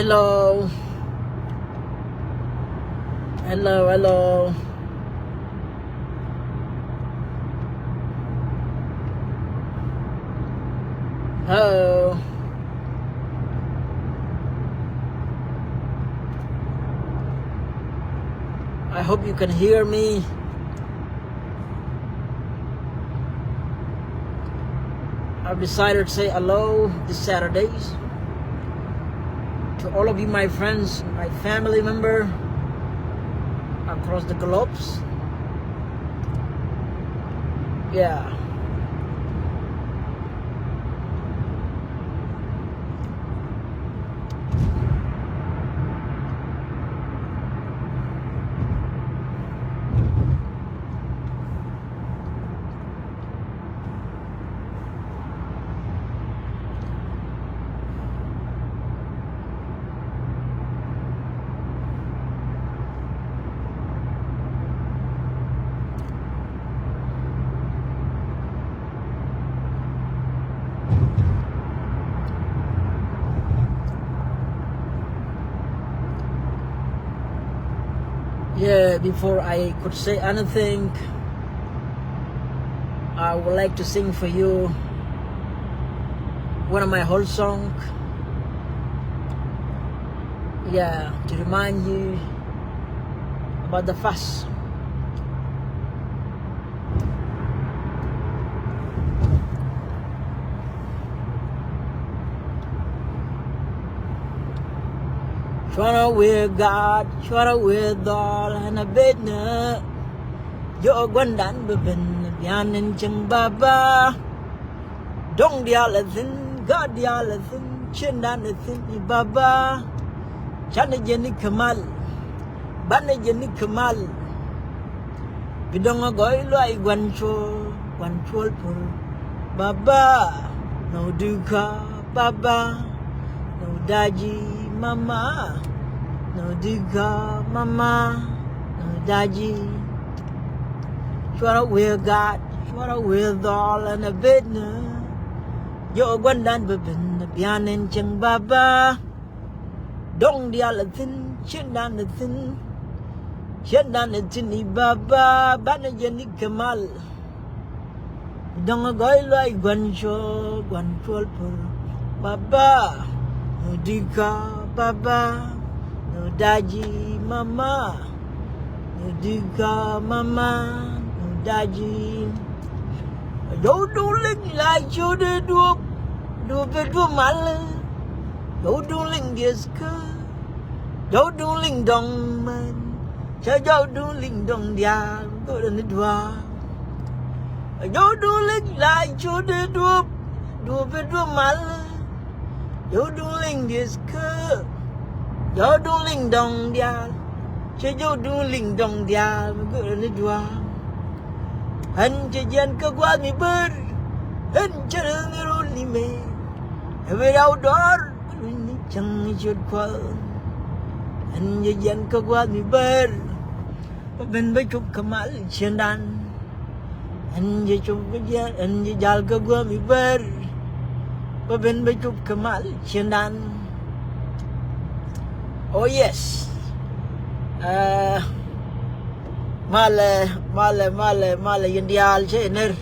Hello. Hello, hello. Hello. I hope you can hear me. I've decided to say hello this Saturdays to all of you, my friends, my family member across the globes. Yeah. Yeah, before I could say anything, I would like to sing for you one of my whole songs. Yeah, to remind you about the fast. Shwana with God, shwana with all and a bedna. Yo gwandan bebin, yanin ching baba. Dong dialathin, God dialathin, chindanathin ni baba. Chana jeni kamal, bana jeni kamal. Bidonga goy loy guanchol pur. Baba, no duka, baba, no daji. Mama, no diga, mama, no daji. Shwara with God, shwara with all and a bedna. Yo gwandan bebin, bianin cheng baba. Dong dialathin, chindanathin. Chindanathin ni baba, bana jeni kamal. Dong a goy loy guanchol pur. Baba, no diga. Baba, no daji, mama, no diga, mama, no daji. Yo duling like you the duop, mal. Yo duling diska, yo duling dong man, cha yo duling dong dia, go to the dwa. Yo duling like you the duop, mal. Yo duling diska. Yo duling dong dia, che yo duling dong dia, go ni dua. Han che jan ka gwa mi ber, han che ni ro ni me. Ever outdoor, ni chang ni chut kwa. Han che jan ka gwa mi ber, ben ba chup kamal chen dan. Han che chup ja, han che jal ka gwa mi ber, ben ba chup kamal chen dan. Oh yes. Male Indial che ner.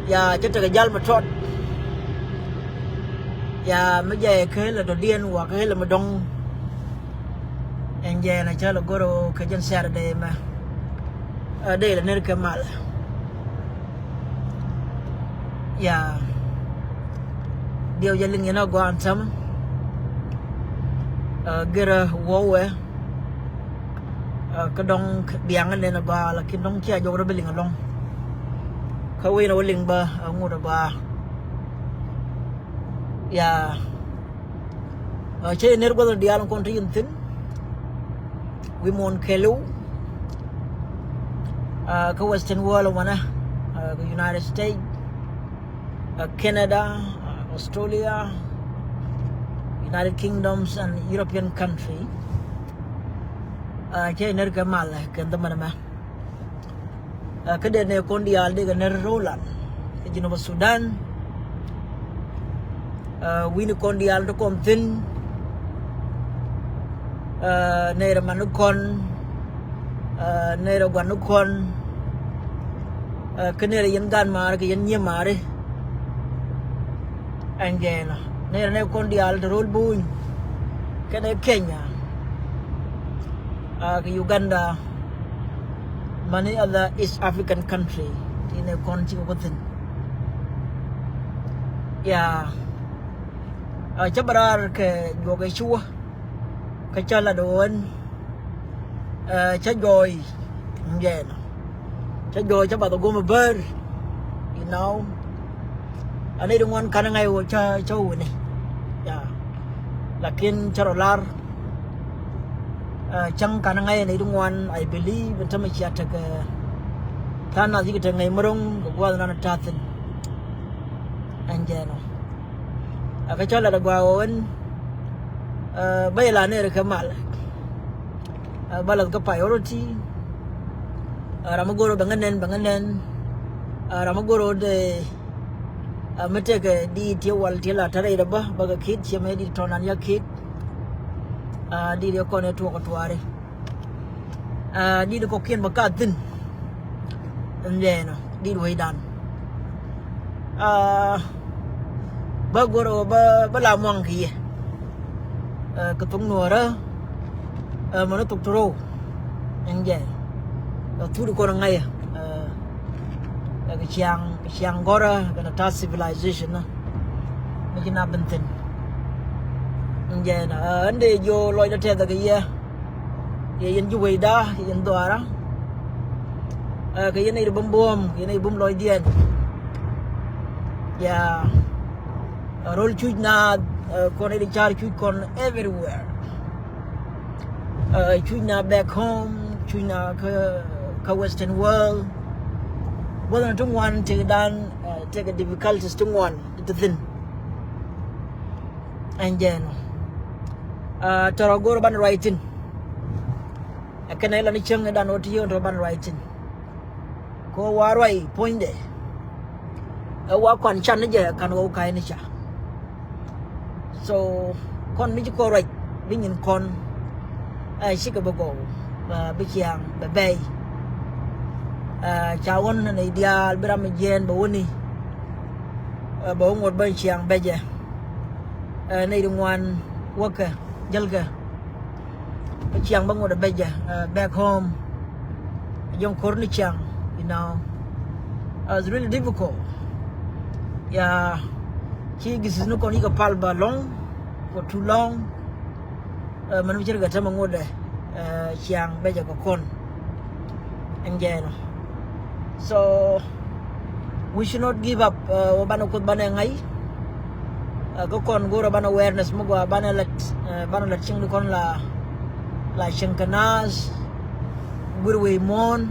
Ya che ta jal ma trot. Ya ma je ke la do dien wa ke la ma dong. En je na cha la goro ke jan Saturday ma. De la ner ke mal. Ya. Điều giờ linh nó quan tâm. Gira wowe kadong biangan na ba la kinong chia yo ra beling along kawi na waling ba ngura ba ya che ner go dial country intin we mon kelu ka western world wana the United States, Canada, Australia, United Kingdoms and European country. Che ner ka mal kan teman ma. Ka de ne kon dial de ner Roland. Ke Sudan. we no con dial to con thin nera manukon nera guanukon kenera yen gan mar ke yen nyemare angena nera ne con dial to roll buin kene Kenya Uganda many other East African country in a country within yeah chabarar ke joge chua ke chala don cha joy ngena cha joy cha ba to go ber you know ani dong wan kana ngai wo cha chau ni yeah lakin charolar chang kana ngai ni dong wan I believe in terms of ta ke thana ji ke ngai morong go na na tatin angena cái cho là được vào anh bây là này được cái mal bây giờ cái priority ramagoro bằng anh ramagoro de mấy cái đi tiêu wal tiêu là thay đó ba cái kid chỉ mấy đi thon anh ya kid đi được con này thua cái thua đấy đi được có kiên một cái tin anh vậy nó đi đuổi đàn ba goro ba la mong kia cái tung Nuer đó mà nó tục trâu anh vậy thu được con ngay cái chiang gora cái ta civilization đó mấy cái nào bình tĩnh anh vậy nè anh đi vô lôi nó theo cái gì vậy anh chui đó cái anh đòi đó cái này bom cái này bom lôi điện yeah roll chui na con đi char chui con everywhere chui na back home chui na ka western world whether trong one take dan take a difficulties trong one the thing and then taragor ban writing akanai la ni chang dan otiyo ban writing ko warwai point de wa kwan chan je kan go kai ni cha so con mi ko right bin in con shika bago bi chiang be bay chawon ne dia bram jen bo ni bo ngot ban chiang be je nei dong wan waka jalga bi chiang ba ngot be je back home yong kor ni chiang you know it's really difficult yeah khi gis no kon iga pal ba long for too long man mi jerga tama ngode chiang beja ko kon engeno so we should not give up bana ko bana ngai ko kon gora bana awareness mo bana lat ching kon la shankanas gurwe mon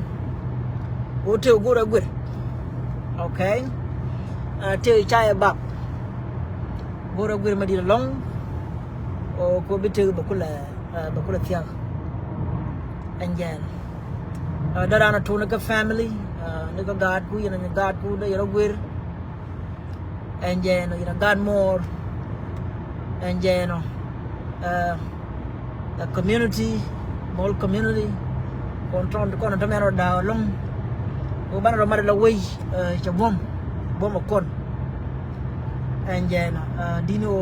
wote gura gur okay te chaya bab gora gur ma di long o ko bitu bakula tiang anjan darana to na family na god ku yana god ku da yaro gur anjan yana god more anjan the community small community control ko na tamero da long o bana ro mara la way cha bom kon anjan dino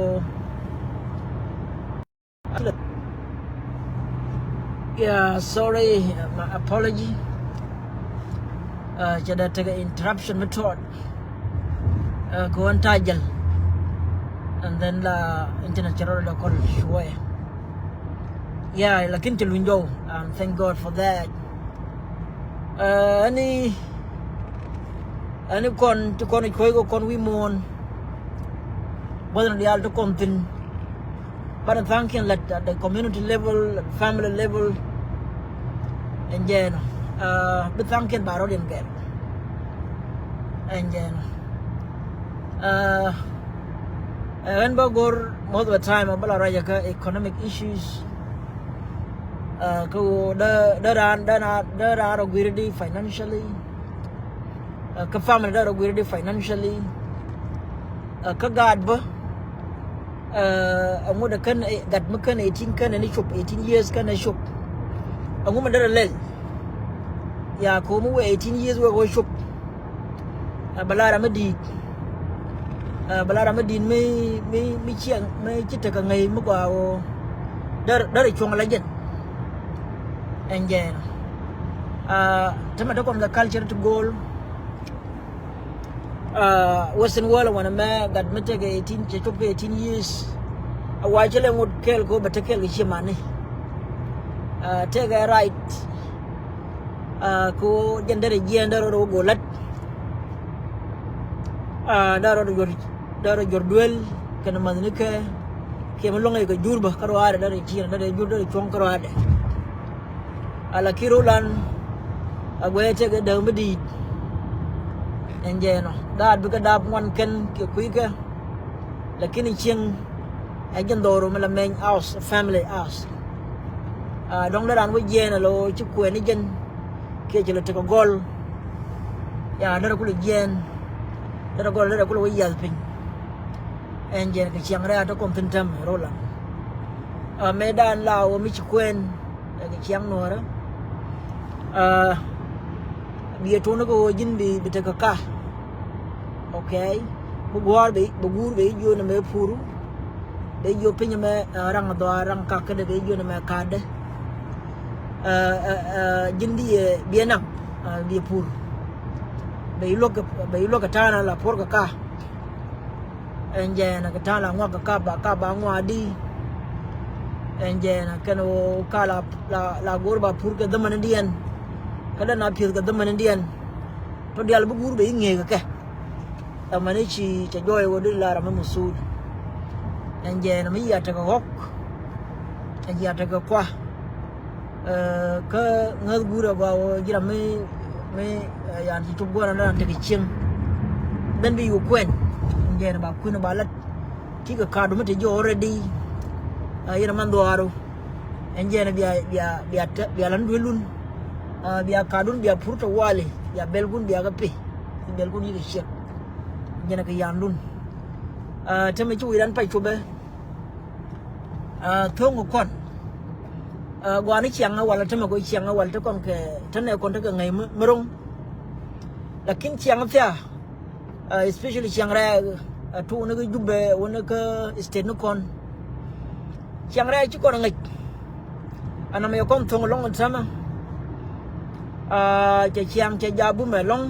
yeah sorry my apology jadi ada interruption method ko antajal and then la internet channel da call shwaya yeah lakin telunjo and thank God for that ani kon to kon ko kon wi mon bodan dial to kontin but thanking at the community level, family level, and then but thanking Barodian get, and then when Bagor most of the time about economic issues, go there are greedy financially, family there are greedy financially, kagad ba angu da kan gat makan 18 kan ni shop 18 years kan shop angu mandara lel ya ko mu 18 years we go shop balara madi balara madi mi chiang mi chita ka ngai mu kwa o dar chong la jen enjen tama da kom the culture to goal western world wana ma gat mate ga 18 che chop 18 years awa jele ngot kel go batakel gi chimani take a right ko jendere jendero ro golat daro jordwel kana manike ke malonga ko jurba karo are dare chira dare jurdo chong karo ade ala kirulan agwete ga dawmedi enjeno dad bi ka dab ngwan ken ke kuiga lakini chieng agen doro mala men house family house dong la ran wo jena lo chi kwen ni gen ke jelo te ko gol ya dara kulu jen dara gol dara kulu yal pin enjen ke chiang ra to kom tintam rola medan la o mi chi kwen ke chiang nora biya to no go jin bi te ka okay bugur be yo na me puru be yo pinya me rang do rang ka ka de be yo na me ka de jindi be na be puru be lo ka tana la por ka enje na ka tana ngwa ka ba ngwa di enje na kano kala la gorba pur ka daman dian kada na pir ka daman dian to dial bugur be nge ka amane chi cha joy wodi la ram musul enje na mi ya ta ko hok enje ya ta ko kwa ka ngal gura ba o jira me ya ti to gora na ta kiching ben bi yu kwen enje na ba kun ba lat ti ka ka do mate jo already ina man do aro enje na biya lan dulun biya kadun biya purta wale biya belgun biya ga pe belgun yi shek jena ka yandun teme chu iran pai chobe thongo kon gwani chianga wala teme go chianga wala to kon ke tane kon to ngai merong lakin chianga fya especially chianga tu ne go jube wona ka state no kon chianga chi kon ngai ana me kon thongo long sama che chiang che jabu me long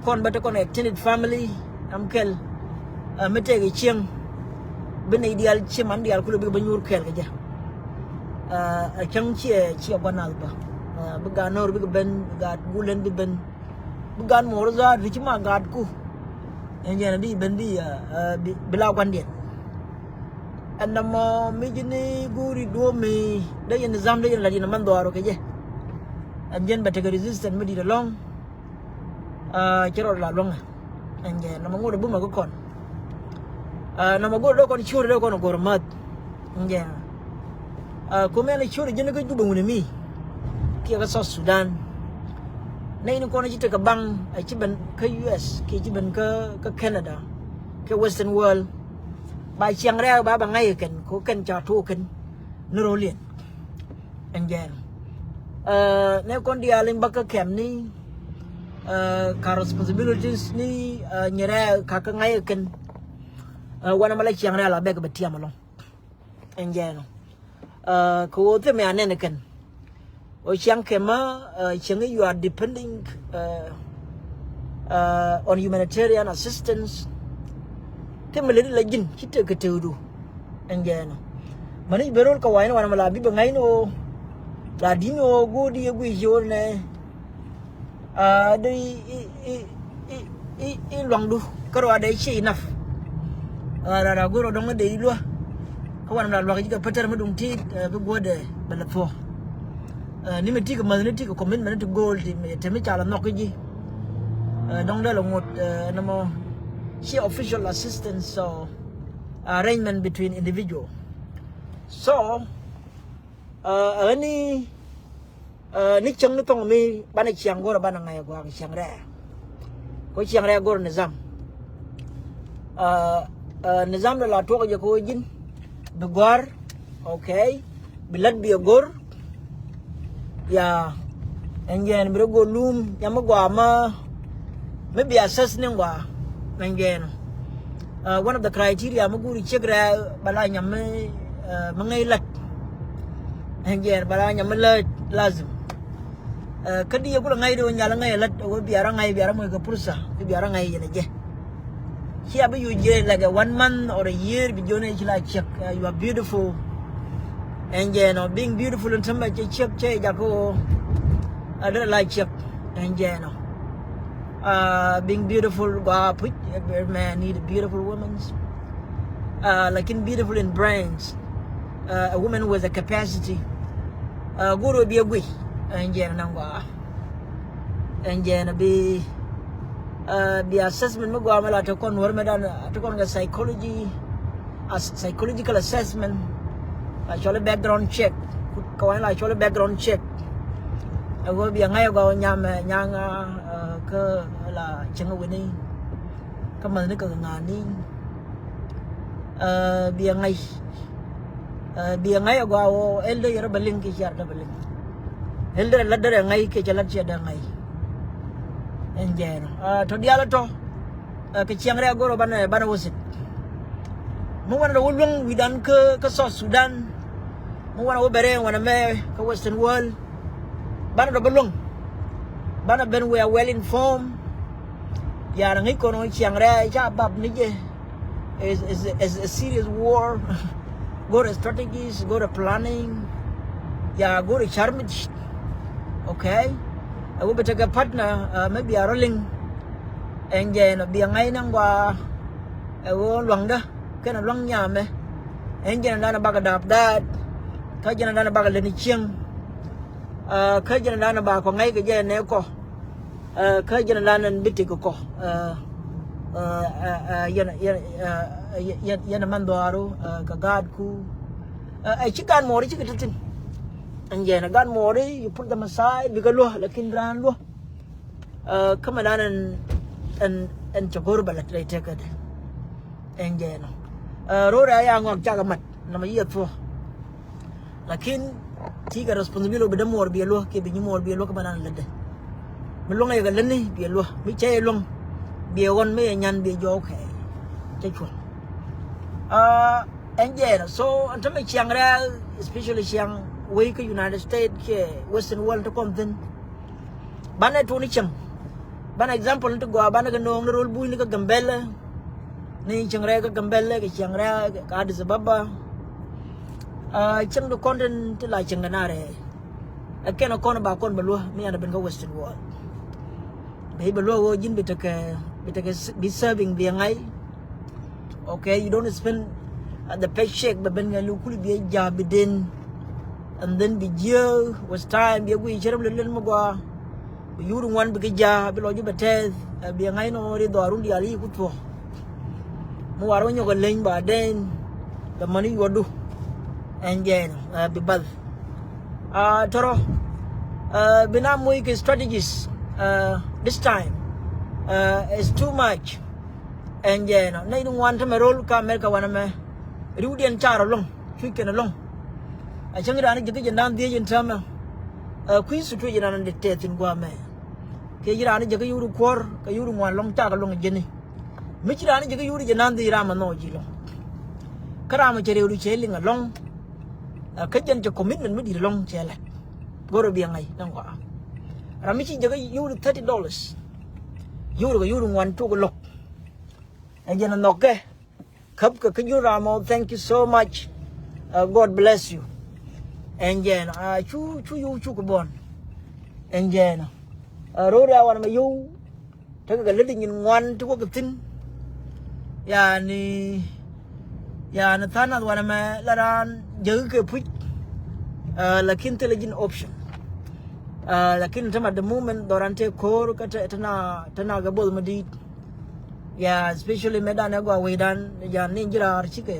kon bata kon extended family amkel mete ge chiang ben ideal chiman dial kulo be banyur kel ge ja chang chi banal ba bu ganor bi ben gat gulen bi ben bu gan mor za ri ma gat ku enjena di ben di bila kwan dia andamo mi jini guri do mi da yen zam da yen la dina man do aro ke je anjen bata ge resistant mi di da long chero la longa anje na mangodo buma ko kon na magodo kon churi do kon gormat anje ko mele churi jene ko jubu ngune mi ki ga South Sudan nay ni kon jite ka bang ai chiben ka US ki chiben ka Canada ka Western world ba chiang ra ba ngai ken ko ken cha thu ken nurolien anje ne kon dia ling ba ka kem ni ka responsibilities ni nyere ka ngai ken wana mala chiang ra la be ka betia malong enjeno ko te me anen ken o chiang kema chiang you are depending on humanitarian assistance te mele la jin kite ka teudu enjeno mani berol ka waina wana mala bi ngai no la dino godi gu jone i long du karo ada chi enough ra goro dong de ilwa kawan na lwa ga patar madum ti bu gode bala fo ni meti ka man ti ka commitment to goal ti me te me chala nok ji dong da lo ngot na mo she official assistance so arrangement between individual so ani ni chang ni tong mi bana chiang gora bana ngai gwa chiang ra ko chiang ra gor na zam nizam da la to ga ko jin bigwar okay bilad bi gor ya engen bro go lum yama gwa ma maybe assess ningwa engen one of the criteria maguri chegra bala nyame mangai lat engen bala nyame lat lazim kadi ya kula ngai do nyala ngai lat wo biara mo ga pursa biara ngai yene je here be you je like a 1 month or a year be jone chila check you are beautiful engen being beautiful and somebody check che jako ada like check engen being beautiful put every man need a beautiful woman like in beautiful in brains a woman with a capacity guru be a gui engen nangwa engen be assessment magwa mala to kon war medan to kon ga psychological assessment actually background check ko la actually background check go bi ngai go nyanga ke la chenga wini kamal ni ka ngani bi ngai go elde yara baling ki char da baling elde la dare ngai ke chalat che da ngai enjen to diala to ke chiangre go bana wosit mo wana wulung widan ke South Sudan mo wana wo bere wana me ke Western world bana do belong bana ben we are well informed ya ngi kono chiangre cha bab ni je is a serious war go to strategies go to planning ya go to charm okay I will take a partner maybe a rolling and then be ngai nang wa wo luang da cái nào luang nhà me en jana dana baga dap dat ka jana dana baga leni chiang ka jana dana ba ko ngai ke je ne ko ka jana dana biti ko yana mandaro ka gad ku ai chikan mori chikatin en jana gad mori you put them aside because lo lakin ran lo kama dana en chagor balat lai tekade en jana rora ya ngok jaga mat nama iya tu lakin tiga responsibility beda mor bi lo ke bi mor bi lo ke banan lede melong ya galani bi lo mi che long bi won me nyan bi jo ke che chu enje so antame chiang ra especially chiang we ke United States ke Western world to konten bana tu ni chang bana example to go bana ke nong rol bu ni ke gambela ni changre ka gambelle ke changre ka Addis Ababa chang do content to la changanare akena kono ba kon balwa mi ana ben ka Western world be balwa wo jin bitake be serving bi ngai okay you don't spend the paycheck but ben ngalu kuli bi job din and then be year was time bi gui cheram len mo gwa yuru wan bi ja bi lo ju betez bi ngai no ri do arundi ali ku to mo waro nyoga len ba den the money you do and then be bad toro bina mo ke strategies this time is too much and then nay dum wan tame rol ka america wana me rudian charo long chicken long a changira ni jige jandan die yin tama queen su tu jinan de tetin gwa me ke jira ni jige yuru kor ka yuru wan long ta ka long jeni michira ni jige yuru janan di rama no jilo karama chere uru cheling long kajan je commitment mi di long chela goro bi ngai nang wa ramichi jige yuru $30 yuru wan tu ko lok ajana nokke khap ka yuru rama thank you so much God bless you and then chu ko bon and then rora wan ma yu ta ga ledin wan tu ko tin yani thana wana ma laran jeu ke put lakin intelligent option lakin tama the moment dorante kor ka tana ga bol madi ya especially medan go wedan ya ninjira chike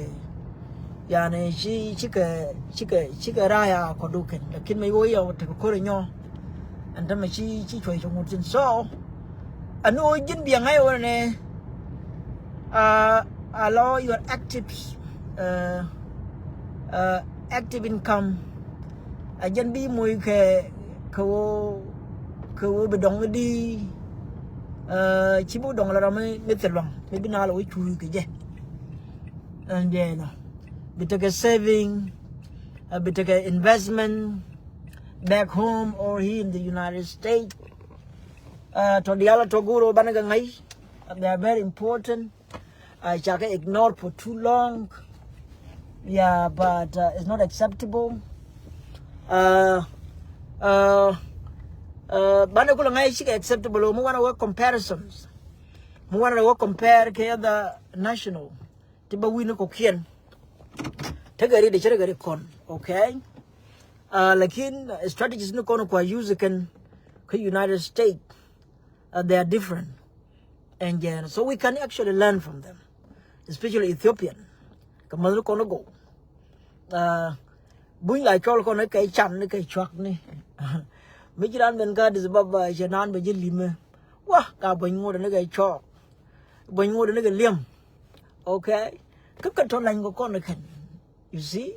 yani chike raya ko duken lakin mai woya wata ko nyo anda ma chi choi chongutin so ano jin biang ai wane allow your active income ajan bi muy ke ko be dong di chi bu dong la me telwang me bina la chu ke je and then bit of saving a bit of investment back home or here in the United States to the other to guru banaga ngai they are very important. I can't ignore for too long. Yeah, but it's not acceptable. Banakula ngai shika acceptable. Mu wana work comparisons. Mu wana work compare ke the national. Tiba winu kokien. Tegari de chere gari kon. Okay. Lakin strategies no kono kwa use can United States. They are different. And so we can actually learn from them. Especially Ethiopian. Kamadru kono go. Buing lai chol kono kai chan ni kai chwak ni. Mijiran ben ka dis baba janan be jilime. Wah ka buing ngo de kai chok. Buing ngo de kai liam. Okay. Kap kan ton lang go kono kan. You see?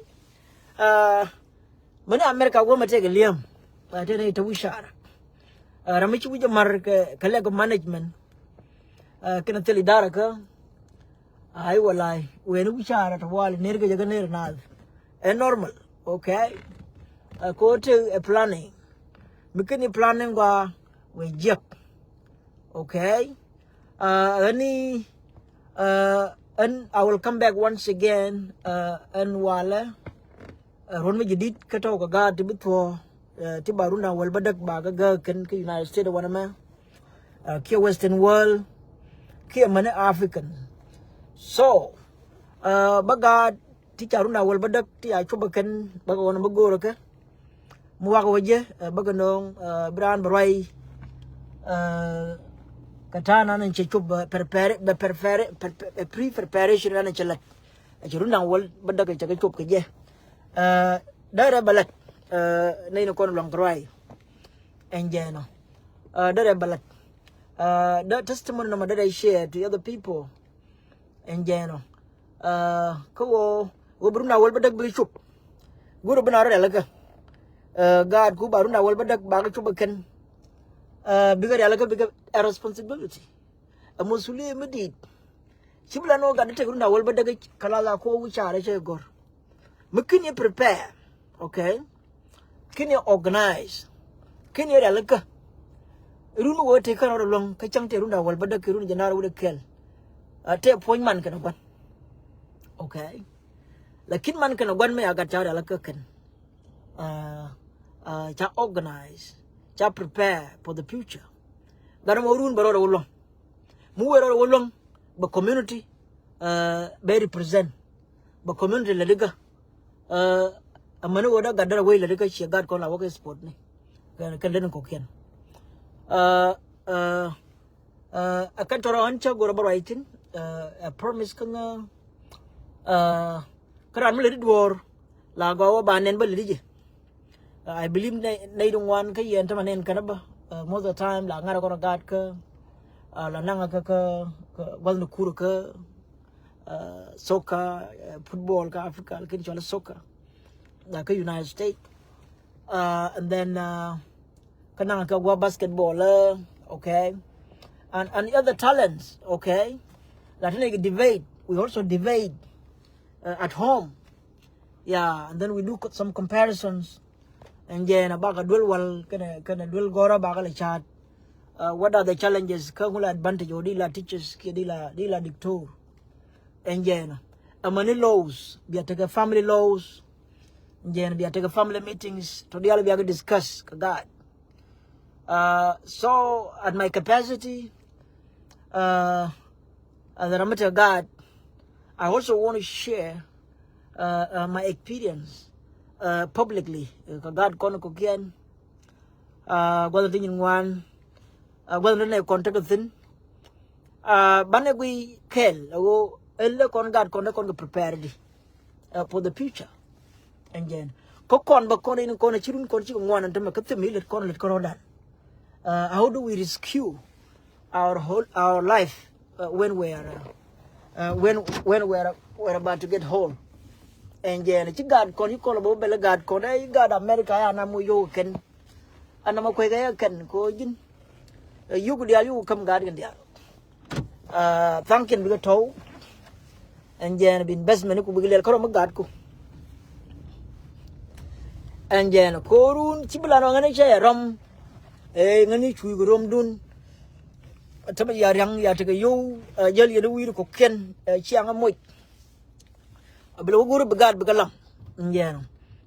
Mana America go mate ke liam. Ba te ne to wishara. Ramichi wuja mar ke lego management. Kena teli dara ka. Ay walai we nu chara to wal ner ga jaga ner na normal okay ko to planning mikini planning wa we jep okay and I will come back once again and wala ron me jidit ka to ga tibito tibaruna wal badak ba ga kan ke United States wana ma ke Western world ke man African. So, baga ti charuna wal badak ti a chuba kan baga wona bagoro ka muwaga waje baga nong brand barai katana nan che chuba prepare pre preparation nan chelat charuna wal badak cha ka chub ka je dara balat nay no kon long rai enjeno dara balat the testimony no that I share to other people. And ko wo bruna wal badak bi chup guru bana ra laga god ku baruna wal badak ba ga chup kan biga ya laga biga a responsibility a musuli medit sibla no ga te bruna wal badak kala la ko wu chare che gor mukini prepare okay kini organize kini ra laga runu wo te kan ro long ka chang te runa wal badak runu janar wu de kel te appointment kana gwan okay lakin man kana gwan me aga tara la kan cha organize cha prepare for the future gara mo run baro wolong mu wero wolong ba community be represent ba community la diga amana woda gadara way la diga shi gad ko la woga sport ni kan den ko ken akan toro ancha gora baro aitin a promise kanga karan mele dwor la go banen ba lije I believe they don't want ka yen tamanen kana ba most of the time la ngara ko gat ka la nanga ka wal no kuru ka soccer football ka Africa ka chola soccer la ka United States and then kana ka go basketball okay and other talents okay that like debate we also debate at home yeah and then we do some comparisons and then about a dual wal kana dual gora baga la chat what are the challenges kangula advantage or dila teachers ki dila dictor and then many laws be take family laws and then be take family meetings to deal be discuss God so at my capacity as a matter of God, I also want to share my experience publicly. God kono kokian, gwada tingin one, gwada na contact thin. Bane gui kel, ago elle kon God kono prepared for the future. And then, kokon ba kono ino kono chirun kono chiko ngwan antama katemi let kono dan. How do we rescue our life when we are when we're about to get home. And yeah, you got con you call about Bella God con I got America and I'm you can and I'm a quick can go in. You could you come guardian there. Thanking we got told. And yeah, investment could be a little God. And yeah, Korun, Chibulano, and a chair rum. A ngani chui rum dun. Tama ya yang ya take you, jelly the wheel cocken, chiang a moit. A below guru begad begalam. Yeah.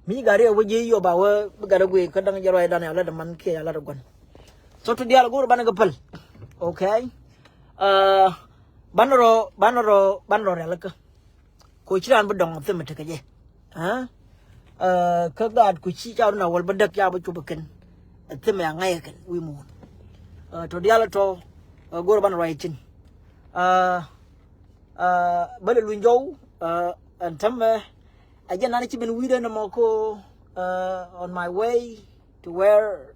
Me got here with you about got away, cutting your right on a lot of monkey, a lot of one. So to the Alaguru Banagapal. Okay. Banaro, Elaka. Coachan Badong of them take a ye. Huh? Kagad could see out now, but duck yabu chubakin. A Timayakan, we moon. To the Alato. Gorban writing. But window, and Tamba, I get not even with an Moko on my way to where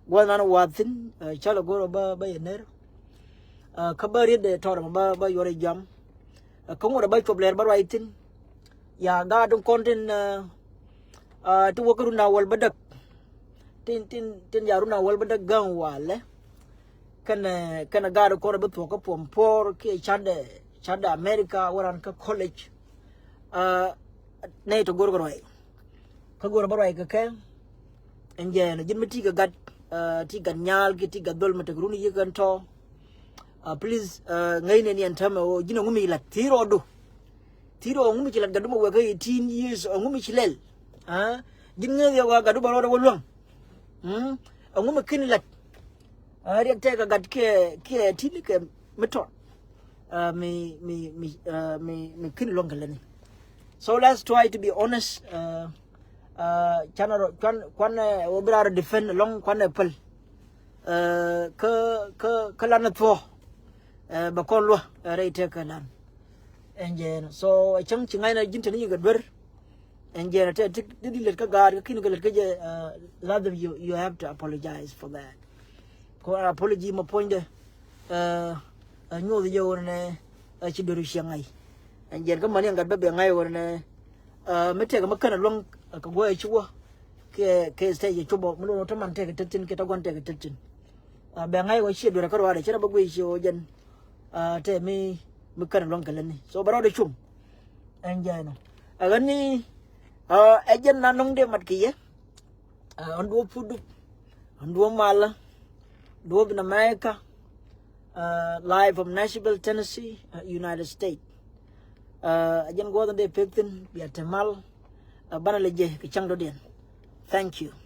one on Watson, Chalagoro by a net. Kabari the Toram by your jam. A Congo by Blair by writing. Ya garden content to work around our but tin Yaruna well but the gun wall. Can gado ko ba to ko pompor ke chada America waran ka college ne to gorgoroi ka gor barai ka ken enje na jimiti ka gat ti ganyal ki ti gadol mata gruni yigan to please ngai ne ni antama o jina ngumi la tiro ngumi la gadu mo ga 18 years ngumi chilel jinga ya ga gadu baro wolong ngumi kin la I take a got care tilike method. Me kin longer. So let's try to be honest. Channel one obra defend long one apple. Kalana for Bacolwa, take a land. And so I chunk China gently got better. And Jen, did God, you have to apologize for that. Apology my point I know the yo and I should do shangai and yet come money and got baby and I were me take a macan along a go a chua case take a chubo no man take a titin get a one take a titin bangai was shit with a car a cherub way show jen tell me macan along calani so but all the chum and jana agani agent nanong de matkia on do food on do mala duop in America, live from Nashville, Tennessee, United States. Ajan go on the pictin, be a Tamal, Banaleje, Kichangdodian. Thank you.